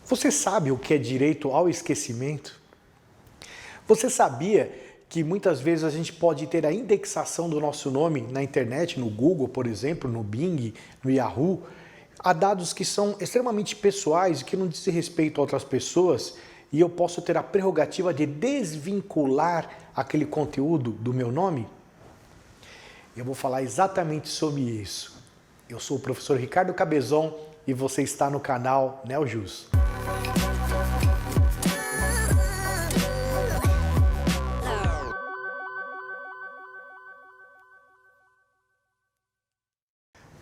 Você sabe o que é direito ao esquecimento? Você sabia que muitas vezes a gente pode ter a indexação do nosso nome na internet, no Google, por exemplo, no Bing, no Yahoo, há dados que são extremamente pessoais e que não dizem respeito a outras pessoas, e eu posso ter a prerrogativa de desvincular aquele conteúdo do meu nome? Eu vou falar exatamente sobre isso. Eu sou o professor Ricardo Cabezon e você está no canal NeoJus.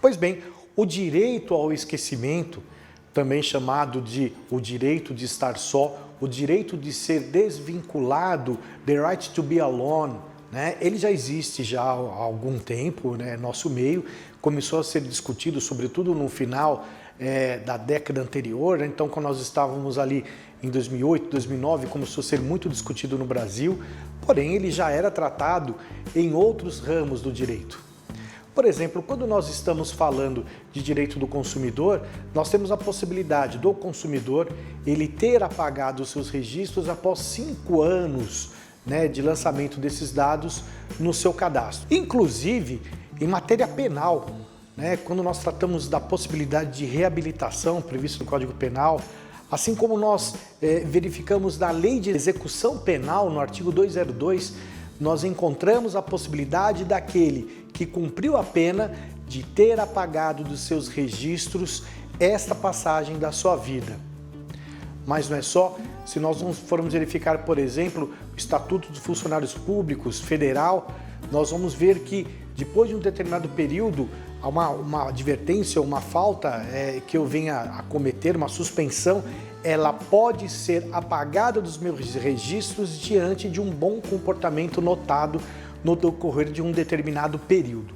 Pois bem, o direito ao esquecimento, também chamado de o direito de estar só, o direito de ser desvinculado, the right to be alone, né? Ele já existe já há algum tempo, né? Nosso meio começou a ser discutido, sobretudo no final da década anterior, né? Então, quando nós estávamos ali em 2008, 2009, começou a ser muito discutido no Brasil, porém ele já era tratado em outros ramos do direito. Por exemplo, quando nós estamos falando de direito do consumidor, nós temos a possibilidade do consumidor ele ter apagado os seus registros após 5 anos, né, de lançamento desses dados no seu cadastro. Inclusive, em matéria penal, né, quando nós tratamos da possibilidade de reabilitação prevista no Código Penal, assim como nós verificamos na Lei de Execução Penal, no artigo 202, nós encontramos a possibilidade daquele que cumpriu a pena de ter apagado dos seus registros esta passagem da sua vida. Mas não é só, se nós formos verificar, por exemplo, o Estatuto dos Funcionários Públicos Federal, nós vamos ver que depois de um determinado período, uma advertência, uma falta que eu venha a cometer, uma suspensão, ela pode ser apagada dos meus registros diante de um bom comportamento notado no decorrer de um determinado período.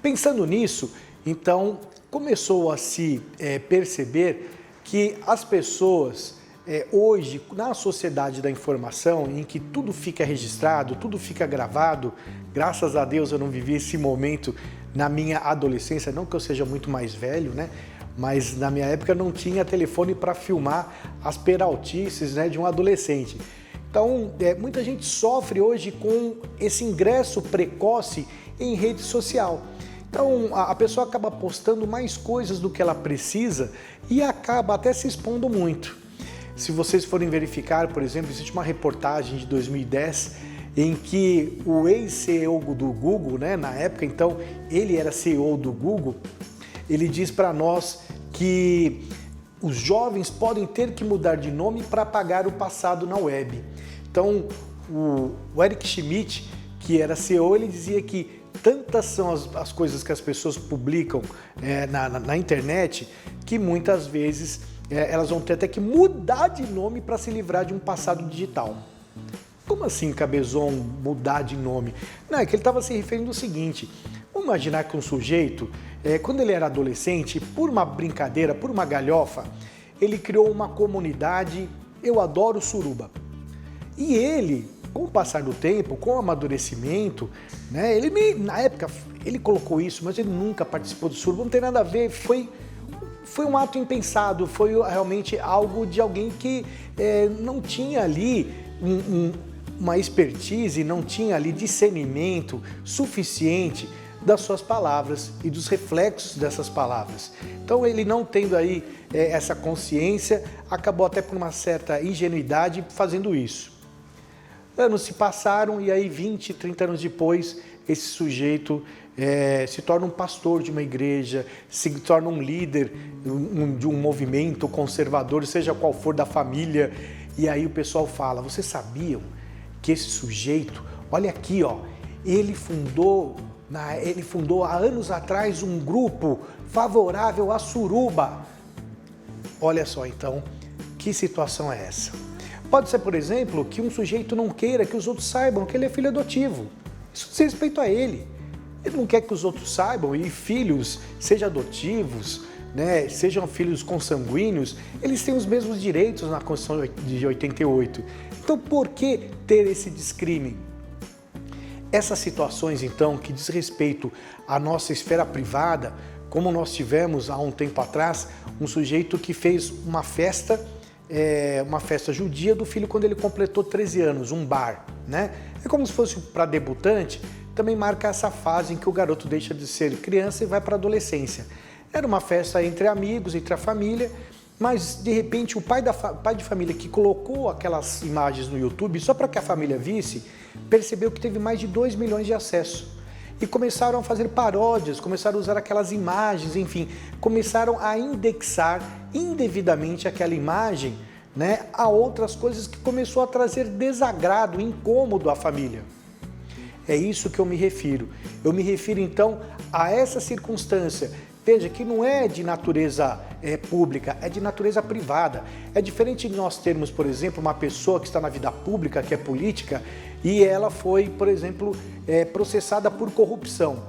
Pensando nisso, então, começou a se perceber que as pessoas, hoje, na sociedade da informação, em que tudo fica registrado, tudo fica gravado, graças a Deus eu não vivi esse momento na minha adolescência, não que eu seja muito mais velho, né? Mas na minha época não tinha telefone para filmar as peraltices, né, de um adolescente. Então, muita gente sofre hoje com esse ingresso precoce em rede social. Então, a pessoa acaba postando mais coisas do que ela precisa e acaba até se expondo muito. Se vocês forem verificar, por exemplo, existe uma reportagem de 2010 em que o ex-CEO do Google, né, na época, então, ele era CEO do Google, ele diz para nós que os jovens podem ter que mudar de nome para apagar o passado na web. Então, o Eric Schmidt, que era CEO, ele dizia que tantas são as coisas que as pessoas publicam na internet, que muitas vezes elas vão ter até que mudar de nome para se livrar de um passado digital. Como assim, Cabezon, mudar de nome? Não, é que ele estava se referindo ao seguinte: vamos imaginar que um sujeito, quando ele era adolescente, por uma brincadeira, por uma galhofa, ele criou uma comunidade, eu adoro suruba. E ele, com o passar do tempo, com o amadurecimento, né, na época ele colocou isso, mas ele nunca participou do suruba, não tem nada a ver, foi um ato impensado, foi realmente algo de alguém que não tinha ali uma expertise, não tinha ali discernimento suficiente das suas palavras e dos reflexos dessas palavras. Então ele, não tendo aí essa consciência, acabou até por uma certa ingenuidade fazendo isso. Anos se passaram e aí 20, 30 anos depois, esse sujeito se torna um pastor de uma igreja, se torna um líder de um movimento conservador, seja qual for, da família. E aí o pessoal fala: vocês sabiam que esse sujeito, olha aqui, ó, ele fundou há anos atrás um grupo favorável à suruba. Olha só então, que situação é essa? Pode ser, por exemplo, que um sujeito não queira que os outros saibam que ele é filho adotivo. Isso diz respeito a ele. Ele não quer que os outros saibam, e filhos, sejam adotivos, né, sejam filhos consanguíneos, eles têm os mesmos direitos na Constituição de 88. Então, por que ter esse descrime? Essas situações, então, que diz respeito à nossa esfera privada, como nós tivemos há um tempo atrás um sujeito que fez uma festa judia do filho quando ele completou 13 anos, um bar, né? É como se fosse para debutante, também marca essa fase em que o garoto deixa de ser criança e vai para a adolescência. Era uma festa entre amigos, entre a família, mas de repente o pai de família que colocou aquelas imagens no YouTube só para que a família visse, percebeu que teve mais de 2 milhões de acessos. E começaram a fazer paródias, começaram a usar aquelas imagens, enfim, começaram a indexar indevidamente aquela imagem, né, a outras coisas que começou a trazer desagrado, incômodo à família. É isso que eu me refiro. Eu me refiro então a essa circunstância. Veja que não é de natureza pública, é de natureza privada. É diferente de nós termos, por exemplo, uma pessoa que está na vida pública, que é política, e ela foi, por exemplo, processada por corrupção.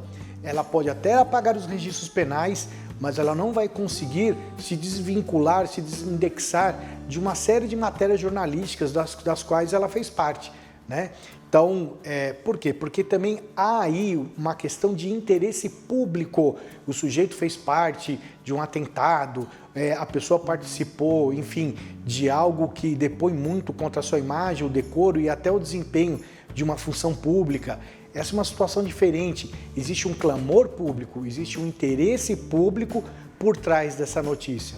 Ela pode até apagar os registros penais, mas ela não vai conseguir se desvincular, se desindexar de uma série de matérias jornalísticas das quais ela fez parte, né? Então, por quê? Porque também há aí uma questão de interesse público. O sujeito fez parte de um atentado, a pessoa participou, enfim, de algo que depõe muito contra a sua imagem, o decoro e até o desempenho de uma função pública. Essa é uma situação diferente. Existe um clamor público, existe um interesse público por trás dessa notícia.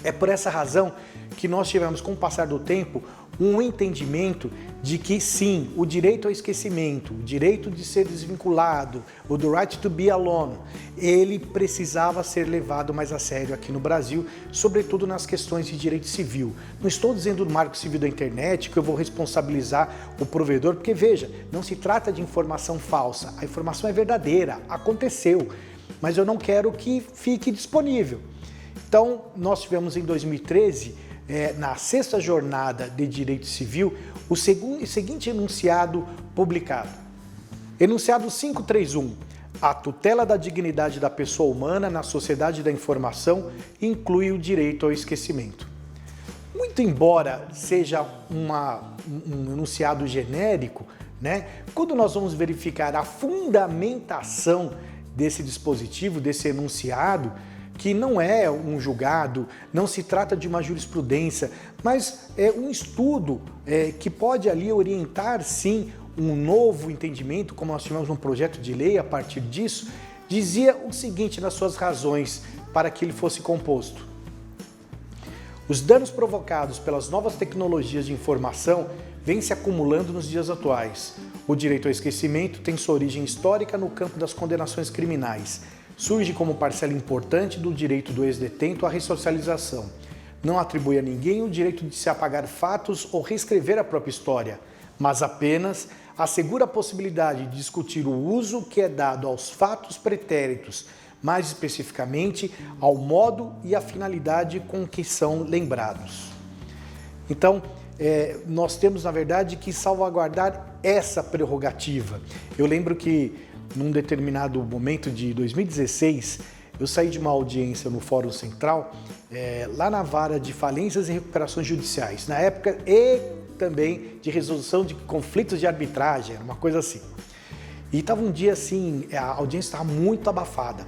É por essa razão que nós tivemos, com o passar do tempo, um entendimento de que sim, o direito ao esquecimento, o direito de ser desvinculado, o do right to be alone, ele precisava ser levado mais a sério aqui no Brasil, sobretudo nas questões de direito civil. Não estou dizendo no Marco Civil da Internet que eu vou responsabilizar o provedor, porque veja, não se trata de informação falsa, a informação é verdadeira, aconteceu, mas eu não quero que fique disponível. Então, nós tivemos em 2013, na 6ª Jornada de Direito Civil, o seguinte enunciado publicado. Enunciado 531. A tutela da dignidade da pessoa humana na sociedade da informação inclui o direito ao esquecimento. Muito embora seja um enunciado genérico, né, quando nós vamos verificar a fundamentação desse dispositivo, desse enunciado, que não é um julgado, não se trata de uma jurisprudência, mas é um estudo que pode ali orientar, sim, um novo entendimento, como nós tivemos um projeto de lei a partir disso, dizia o seguinte nas suas razões para que ele fosse composto. Os danos provocados pelas novas tecnologias de informação vêm se acumulando nos dias atuais. O direito ao esquecimento tem sua origem histórica no campo das condenações criminais. Surge como parcela importante do direito do ex-detento à ressocialização. Não atribui a ninguém o direito de se apagar fatos ou reescrever a própria história, mas apenas assegura a possibilidade de discutir o uso que é dado aos fatos pretéritos, mais especificamente ao modo e à finalidade com que são lembrados. Então, nós temos, na verdade, que salvaguardar essa prerrogativa. Eu lembro que num determinado momento de 2016, eu saí de uma audiência no Fórum Central, lá na Vara de Falências e Recuperações Judiciais, na época, e também de resolução de conflitos de arbitragem, era uma coisa assim. E estava um dia assim, a audiência estava muito abafada.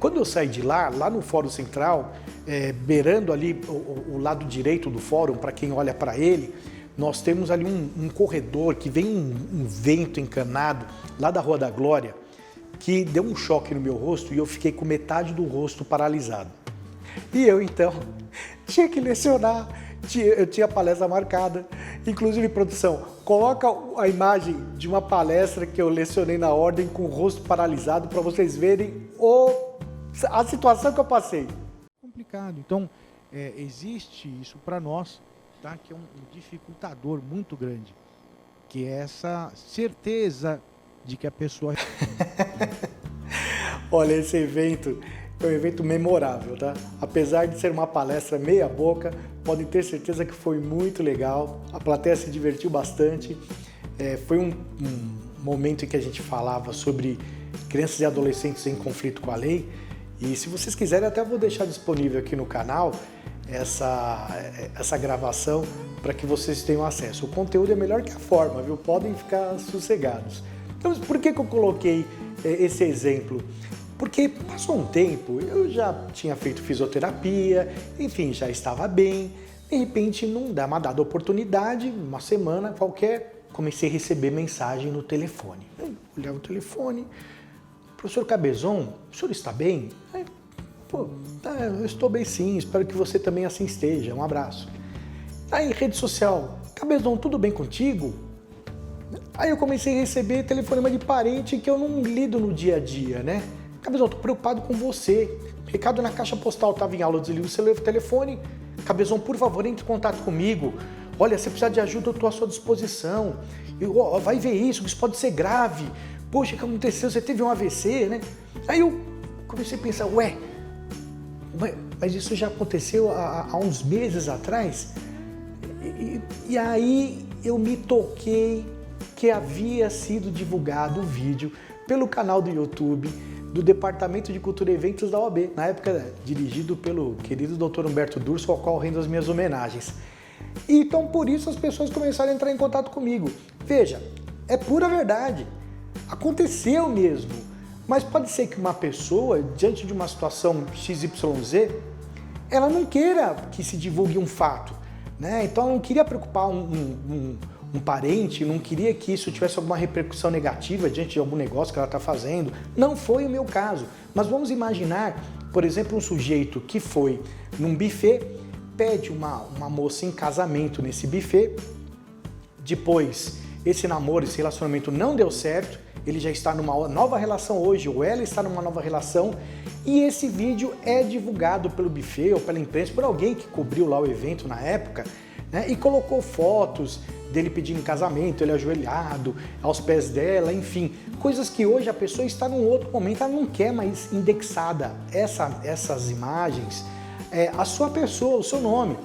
Quando eu saí de lá no Fórum Central, beirando ali o lado direito do fórum, para quem olha para ele, nós temos ali um corredor que vem um vento encanado lá da Rua da Glória, que deu um choque no meu rosto e eu fiquei com metade do rosto paralisado. E eu, então, tinha que lecionar, eu tinha palestra marcada, inclusive, produção, coloca a imagem de uma palestra que eu lecionei na ordem com o rosto paralisado para vocês verem a situação que eu passei. Complicado. Então, existe isso para nós, tá? Que é um dificultador muito grande, que é essa certeza de que a pessoa... Olha, esse evento é um evento memorável, tá? Apesar de ser uma palestra meia boca, podem ter certeza que foi muito legal, a plateia se divertiu bastante, foi um momento em que a gente falava sobre crianças e adolescentes em conflito com a lei, e se vocês quiserem até vou deixar disponível aqui no canal essa gravação para que vocês tenham acesso. O conteúdo é melhor que a forma, viu? Podem ficar sossegados. Então, por que eu coloquei esse exemplo? Porque passou um tempo, eu já tinha feito fisioterapia, enfim, já estava bem. De repente, numa dada oportunidade, uma semana qualquer, comecei a receber mensagem no telefone. Eu olhava o telefone, professor Cabezon, o senhor está bem? Aí, pô, eu estou bem sim, espero que você também assim esteja, um abraço. Aí, rede social, Cabezon, tudo bem contigo? Aí eu comecei a receber telefonema de parente que eu não lido no dia a dia, né? Cabezon, tô preocupado com você. Recado na caixa postal, tava em aula, eu desliguei o telefone. Cabezon, por favor, entre em contato comigo. Olha, se precisar de ajuda, eu estou à sua disposição. Vai ver isso pode ser grave. Poxa, o que aconteceu? Você teve um AVC, né? Aí eu comecei a pensar, mas isso já aconteceu há uns meses atrás? E aí eu me toquei que havia sido divulgado o vídeo pelo canal do YouTube do Departamento de Cultura e Eventos da OAB, na época dirigido pelo querido Dr. Humberto Durso, ao qual rendo as minhas homenagens. E então por isso as pessoas começaram a entrar em contato comigo. Veja, é pura verdade, aconteceu mesmo, mas pode ser que uma pessoa, diante de uma situação XYZ, ela não queira que se divulgue um fato, né? Então ela não queria preocupar um parente, não queria que isso tivesse alguma repercussão negativa diante de algum negócio que ela está fazendo. Não foi o meu caso. Mas vamos imaginar, por exemplo, um sujeito que foi num buffet, pede uma moça em casamento nesse buffet, depois esse namoro, esse relacionamento não deu certo, ele já está numa nova relação hoje, ou ela está numa nova relação, e esse vídeo é divulgado pelo buffet ou pela imprensa, por alguém que cobriu lá o evento na época, né, e colocou fotos dele pedindo casamento, ele ajoelhado, aos pés dela, enfim, coisas que hoje a pessoa está num outro momento, ela não quer mais indexada essas imagens, a sua pessoa, o seu nome.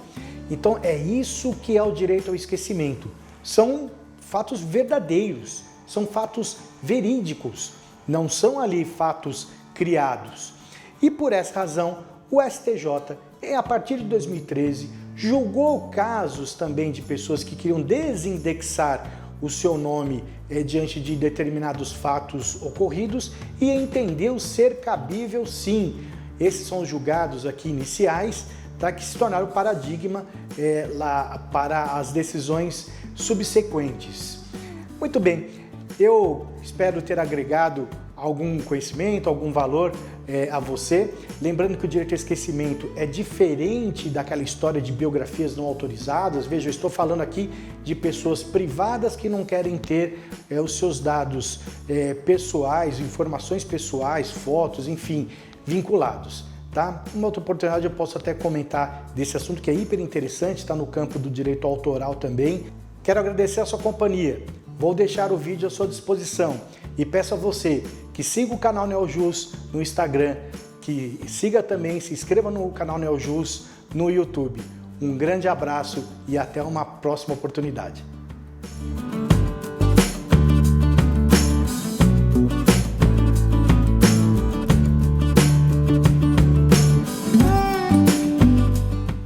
Então é isso que é o direito ao esquecimento. São fatos verdadeiros, são fatos verídicos, não são ali fatos criados. E por essa razão, o STJ, a partir de 2013, julgou casos também de pessoas que queriam desindexar o seu nome diante de determinados fatos ocorridos e entendeu ser cabível sim. Esses são os julgados aqui iniciais, tá, que se tornaram paradigma lá para as decisões subsequentes. Muito bem, eu espero ter agregado algum conhecimento, algum valor a você. Lembrando que o direito ao esquecimento é diferente daquela história de biografias não autorizadas. Veja, eu estou falando aqui de pessoas privadas que não querem ter os seus dados pessoais, informações pessoais, fotos, enfim, vinculados. Tá? Uma outra oportunidade eu posso até comentar desse assunto que é hiper interessante, está no campo do direito autoral também. Quero agradecer a sua companhia. Vou deixar o vídeo à sua disposição e peço a você que siga o canal Neojus no Instagram, que siga também, se inscreva no canal Neojus no YouTube. Um grande abraço e até uma próxima oportunidade.